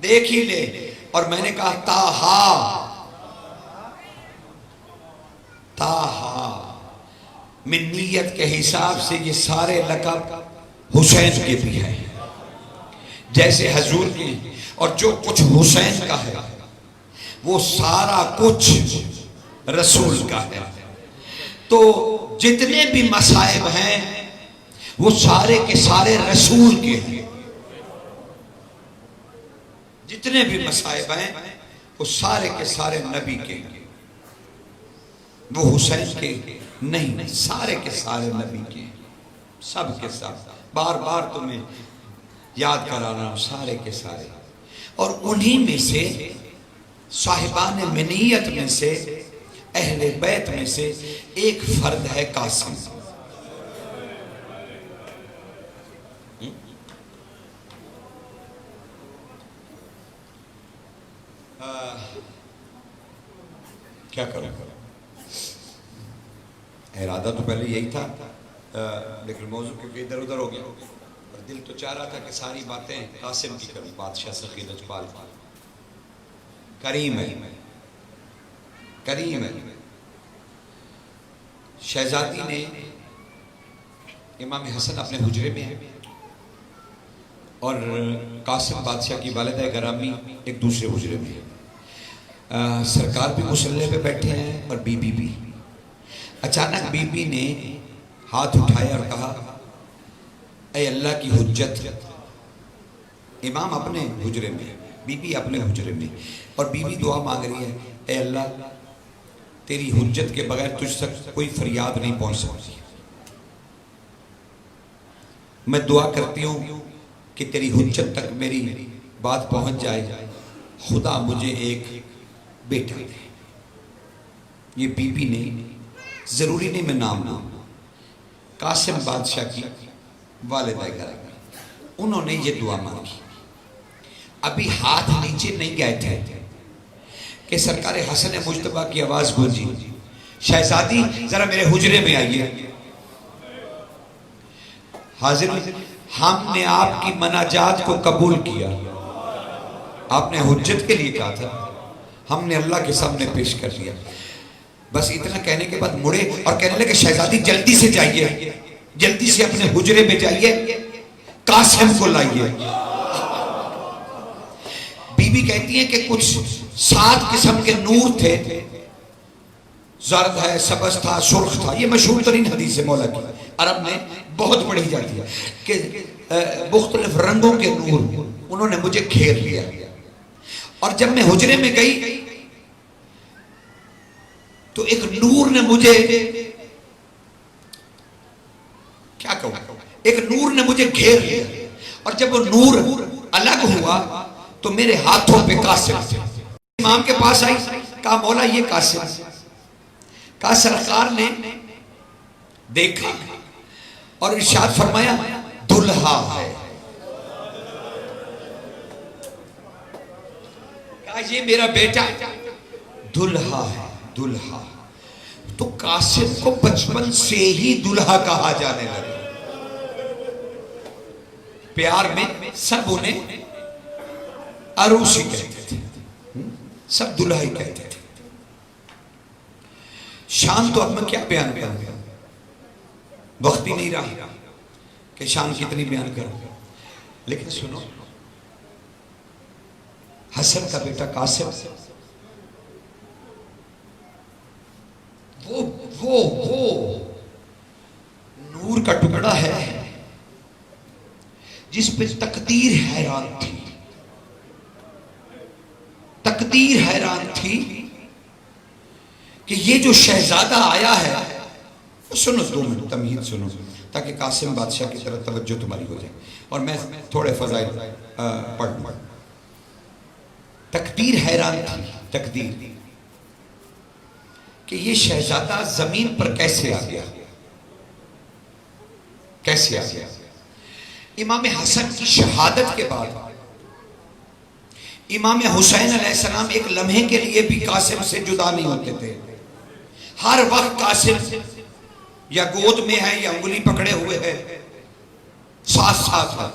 देख ही ले। और मैंने कहा ताहा, ताहा मिन्नियत के हिसाब से ये सारे लक़ब हुसैन के भी हैं, जैसे हजूर की। और जो कुछ हुसैन का है वो सारा कुछ रसूल का है। तो जितने भी मसाइब हैं वो सारे के सारे रसूल के हैं। जितने भी मसाइब हैं वो सारे के सारे नबी के हैं, वो हुसैन के नहीं, सारे के सारे नबी के, सब के सब। बार बार तुम्हें याद करा रहा हूं, सारे के सारे। और उन्हीं में से साहिबान मिन्नियत में से, अहले बैत में से एक फर्द है कासिम। क्या करूं, इरादा तो पहले यही था, लेकिन मौजू क्योंकि इधर उधर हो गया। और दिल तो चाह रहा था कि सारी बातें कासिम की करूं। बादशाह सखी लजपाल करीम है, करीम है। शहजादी ने, इमाम हसन अपने हुजरे में है और कासिम बादशाह की वालिदा गरामी एक दूसरे हुजरे में है। सरकार भी मुसल्ले पे बैठे हैं और बीबी भी। अचानक बीबी ने हाथ उठाया और कहा, ऐ अल्लाह की हुज्जत। इमाम अपने हुजरे में, बीबी अपने हुजरे में, और बीबी दुआ मांग रही है, ऐ अल्लाह तेरी हुज्जत के बगैर तुझ तक कोई फरियाद नहीं पहुंच सकती। मैं दुआ करती हूं कि तेरी हुज्जत तक मेरी बात पहुंच जाए, खुदा मुझे एक बेटा दे। ये बीबी ने, जरूरी नहीं मैं नाम लूं, कासिम बादशाह की वालिदा गरामी, उन्होंने ये दुआ मांगी। अभी हाथ नीचे नहीं गए थे कि सरकार हसन मुज्तबा की आवाज गूंजी, शहजादी जरा मेरे हुजरे में आइए। हाजिर, हमने आपकी मनाजात को कबूल किया। आपने हुज्जत के लिए कहा था, हमने अल्लाह के सामने पेश कर दिया। बस इतना कहने के बाद मुड़े और कहने लगे, शहजादी जल्दी से जाइए, जल्दी से अपने हुजरे में जाइए, कासिम को लाइए। बीबी कहती है कि कुछ 7 किस्म के नूर थे, जर्द है, सबज था, सुर्ख था। ये मशहूर तरीन हदीस है मौला की, अरब में बहुत पढ़ी जाती है कि मुख्तलिफ रंगों के नूर उन्होंने मुझे घेर लिया। और जब मैं हुजरे में गई तो एक नूर ने मुझे, क्या कहूं, एक नूर ने मुझे घेर लिया। और जब वो नूर अलग हुआ तो मेरे हाथों पे कासिम थे। इमाम के पास आई, कहा मौला ये कासिम। कहा सरकार ने देखा और इरशाद फरमाया, दुल्हा है। कहा ये मेरा बेटा दुल्हा है, दुल्हा। तो कासिम को बचपन से ही दुल्हा कहा जाने लगा। प्यार में सब उन्हें अरूसी कहते थे, सब दुल्हा ही कहते थे। शान तो अब मैं क्या बयान करूं, वक्त ही नहीं रहा कि शान कितनी बयान करूं। लेकिन सुनो, हसन का बेटा कासिम, वो नूर का टुकड़ा है जिस पे तकदीर हैरान थी। तकदीर हैरान थी कि ये जो शहजादा आया है, सुनो 2 मिनट तमहीद सुनो, ताकि कासिम बादशाह की तरफ तवज्जो तुम्हारी हो जाए और मैं थोड़े फजाइल पढ़। तकदीर हैरान थी, तकदीर, कि ये शहजादा जमीन पर कैसे आ गया, कैसे आ गया। इमाम हसन की शहादत के बाद इमाम हुसैन अलैहिस्सलाम एक लम्हे के लिए भी कासिम से जुदा नहीं होते थे। हर वक्त कासिम या गोद में है या उंगली पकड़े हुए है, साथ साथ है।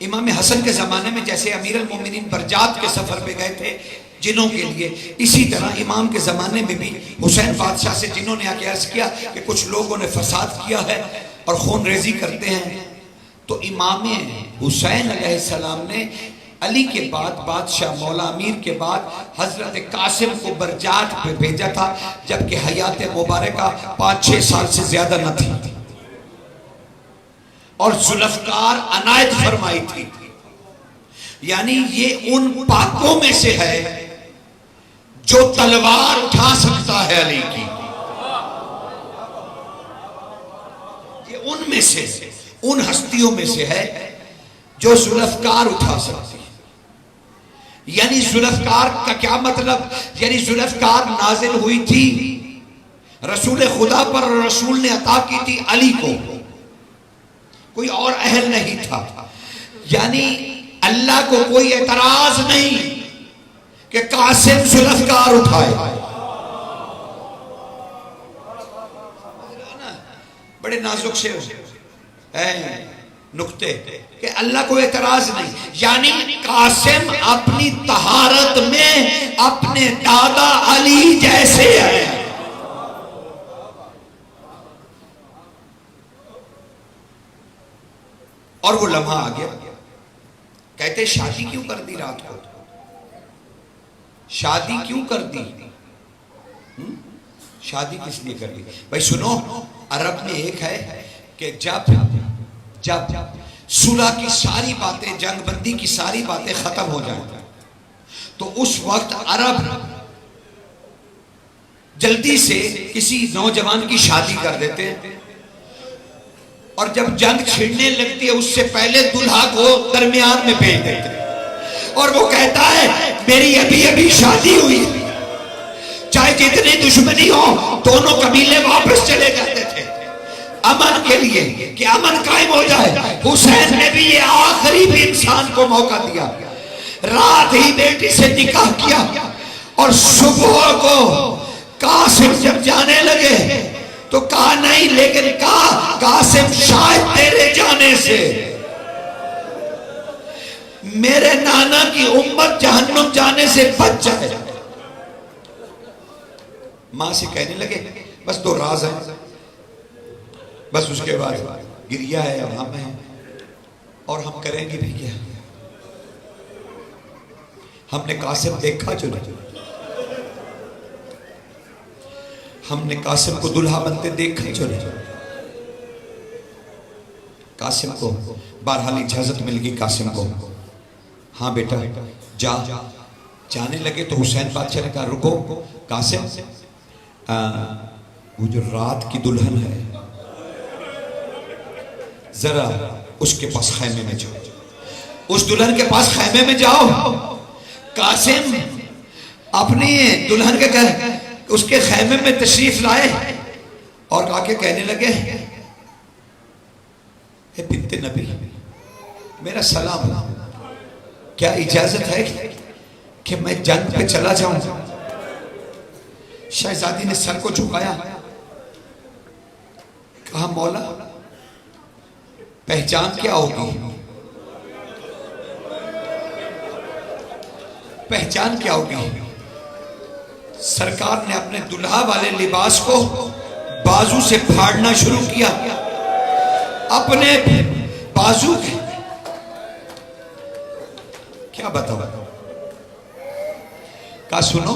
इमाम हसन के ज़माने में जैसे अमीर अल मोमिनीन बरजात के सफ़र पे गए थे जिनों के लिए, इसी तरह इमाम के ज़माने में भी हुसैन बादशाह से जिन्हों ने आके अर्ज़ किया कि कुछ लोगों ने फसाद किया है और खून रेजी करते हैं, तो इमाम हुसैन अलैहिस्सलाम ने अली के बाद बादशाह मौला अमीर के बाद हजरत कासिम को बरजात पे भेजा था, जबकि हयात मुबारका 5-6 साल से ज्यादा न थी और जुल्फकार अनायत फरमाई थी। यानी ये उन पाकों में से है जो तलवार उठा सकता है अली की, ये उनमें से उन हस्तियों में से है जो जुल्फकार उठा सकती है। यानी जुल्फकार का क्या मतलब, यानी जुल्फकार नाजिल हुई थी रसूल खुदा पर और रसूल ने अता की थी अली को, कोई और अहल नहीं था। यानी अल्लाह को कोई एतराज नहीं कि कासिम जुल्फकार उठाए। बड़े नाजुक से नुक्ते कि अल्लाह को एतराज नहीं, यानी कासिम अपनी तहारत में अपने दादा अली जैसे है। और वो लम्हा आ गया, कहते शादी क्यों कर दी रात को, शादी क्यों कर दी, शादी किस लिए कर दी भाई? सुनो, अरब में एक है कि जब सुलह की सारी बातें, जंगबंदी की सारी बातें खत्म हो जाए तो उस वक्त अरब जल्दी से किसी नौजवान की शादी कर देते हैं, और जब जंग छिड़ने लगती है उससे पहले दुल्हा को दरमियान में भेज देते हैं, और वो कहता है मेरी अभी अभी शादी हुई, चाहे जितनी दुश्मनी हो दोनों कबीले वापस चले जाते थे अमन के लिए कि अमन कायम हो जाए। हुसैन ने भी ये आखिरी भी इंसान को मौका दिया, रात ही बेटी से निकाह किया और सुबह को कासिम जब जाने लगे तो कहा नहीं, लेकिन कहा कासिम शायद तेरे जाने से मेरे नाना की उम्मत जहन्नुम जाने से बच जाए। मां से कहने लगे बस 2 राज है, बस उसके बाद गिरिया है अब हम हैं और हम करेंगे भी क्या। हमने कासिम देखा जो नहीं, हमने कासिम को दुल्हा बनते देखा जो नहीं। कासिम को बहरहाल इजाजत मिल गई कासिम को, हाँ बेटा जा। जाने लगे तो हुसैन बादशाह ने कहा रुको कासिम, वो जो रात की दुल्हन है जरा उसके पास खैमे में जाओ, उस दुल्हन के पास खैमे में जाओ। कासिम अपनी दुल्हन के घर उसके खैमे में तशरीफ लाए और आके कहने लगे बिन्ते नबी मेरा सलाम, क्या इजाजत है कि मैं जंग पे चला जाऊं? शहजादी ने सर को झुकाया, कहा मौला पहचान क्या होगी, पहचान क्या होगी? सरकार ने अपने दुल्हा वाले लिबास को बाजू से फाड़ना शुरू किया, अपने बाजू के, क्या बताओ। कहा सुनो,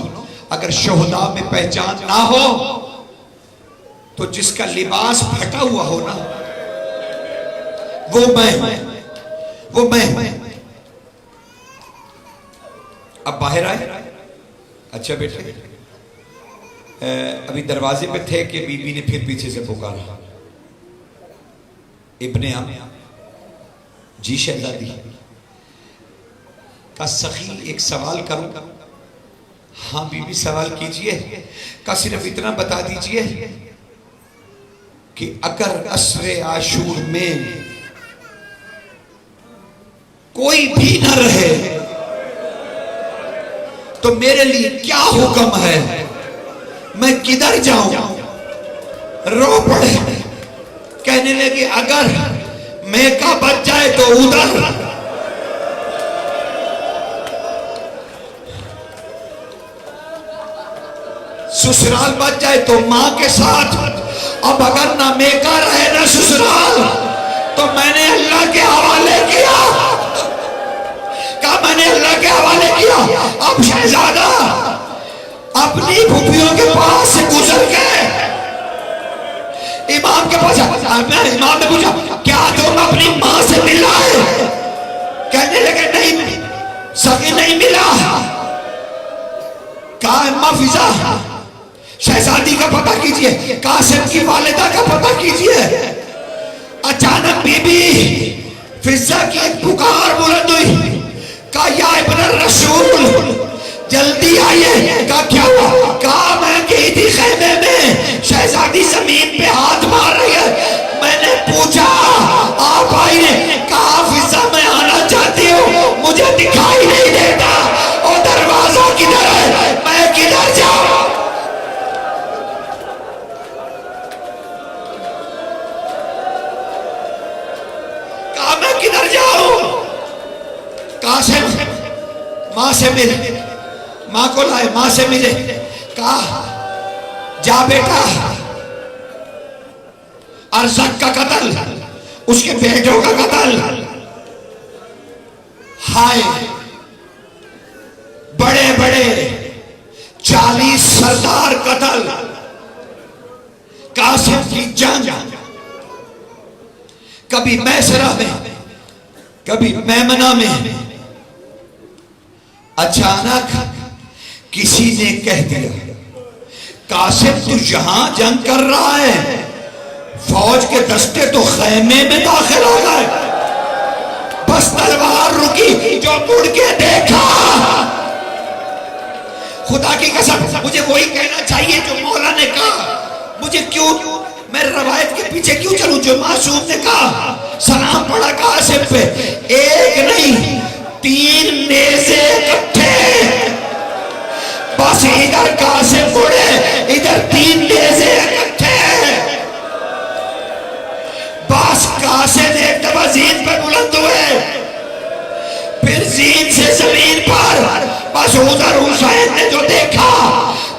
अगर शोहदा में पहचान ना हो तो जिसका लिबास फटा हुआ हो ना वो मैं। अब बाहर आए, अच्छा बेटे अभी दरवाजे पे थे कि बीबी ने फिर पीछे से पुकारा, इब्ने आम जी शहजादी का सखी एक सवाल करूं? हाँ बीबी सवाल कीजिए। का सिर्फ इतना बता दीजिए कि अगर असरे आशूर में कोई भी न रहे तो मेरे लिए क्या हुक्म है, मैं किधर जाऊं? रो पड़े, कहने लगे अगर मेका बच जाए तो उधर ससुराल बच जाए तो माँ के साथ, अब अगर ना मेका रहे ना ससुराल तो मैंने अल्लाह के हवाले किया। कहा मैंने अल्लाह के हवाले किया। अब शहजादा अपनी फूफियों के पास से गुजर गए, इमाम के पास। इमाम ने पूछा क्या तुम अपनी माँ से मिला है? कहने लगे नहीं, सगी नहीं मिला। कहा अम्मा फिजा शहजादी का पता कीजिए, कासिम की वालिदा का पता कीजिए। अचानक बीबी फिजा की एक पुकार बुलंद हुई। कहा या इब्न रसूल जल्दी आइए। कहा क्या हुआ? कहा मैं गई थी खेमे में, शहजादी जमीन पे हाथ मार रही है। मैंने पूछा आप आइए। कहा फिजा मैं आना चाहती हूँ, मुझे दिखाई नहीं देता। और दरवाजा किधर है, मैं किधर जाऊं? कहा मैं किधर जाऊं? कासिम माँ से मिले, माँ को लाए, माँ से मिले। कहा जा बेटा, अरजक का कत्ल, उसके बेटों का कत्ल, हाय बड़े बड़े 40 सरदार कत्ल, कासिम की जंग, कभी मैसरा में कभी मैमना में। अचानक किसी ने कह दिया कासिम तू यहां जंग कर रहा है, फौज के दस्ते तो खैमे में दाखिल हो गए। बस तलवार रुकी, जो मुड़ के देखा, खुदा की कसम मुझे वही कहना चाहिए जो मौला ने कहा। मुझे क्यों, मैं रवायत के पीछे क्यों चलूं? जो मासूम ने कहा सलाम पड़ा कासिम पे, एक नहीं 3 नेज़े इकट्ठे। बस इधर कासिम मुड़े, इधर 3 नेज़े इकट्ठे। बस कासिम एक दफा जीन पे बुलंद हुए, फिर जीन से जमीन पर। बस उधर हुसैन ने जो देखा,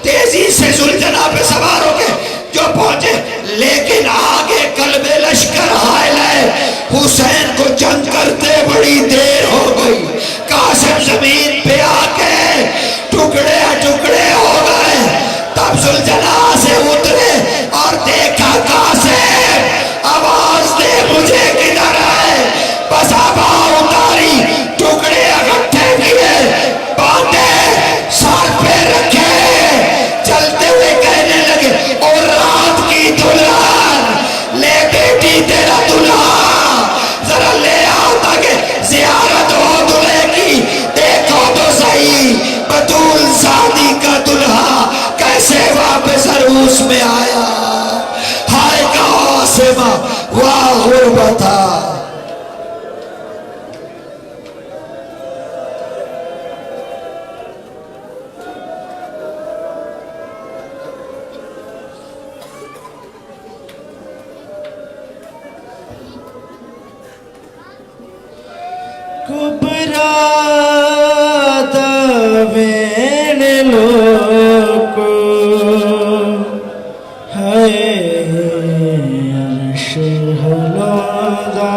तेजी से सुल्ताना पे सवार होके जो पहुंचे, लेकिन आगे कल्बे लश्कर हायल है। हुसैन को जंग करते बड़ी देर हो गई। कासिम जमीन पे आके टुकड़े टुकड़े हो गए। तब सुल्ताना से उतरे और देखा कासिम, आवाज दे मुझे किधर है। बस आवाज उतारी, टुकड़े इकट्ठे किए, बांधे, सर पे रखे, चलते हुए कहने लगे और रात की दुल्हन ले बेटी तेरा दुल्हा जरा ले आओ ताकि जियारत हो दुल्हे की। देखो तो सही बतूल शादी का दुल्हा कैसे वापस अरूस में आया। हाय कासिम वाह गुरबता। कुबरा दवेन लोको है अर्श हलादा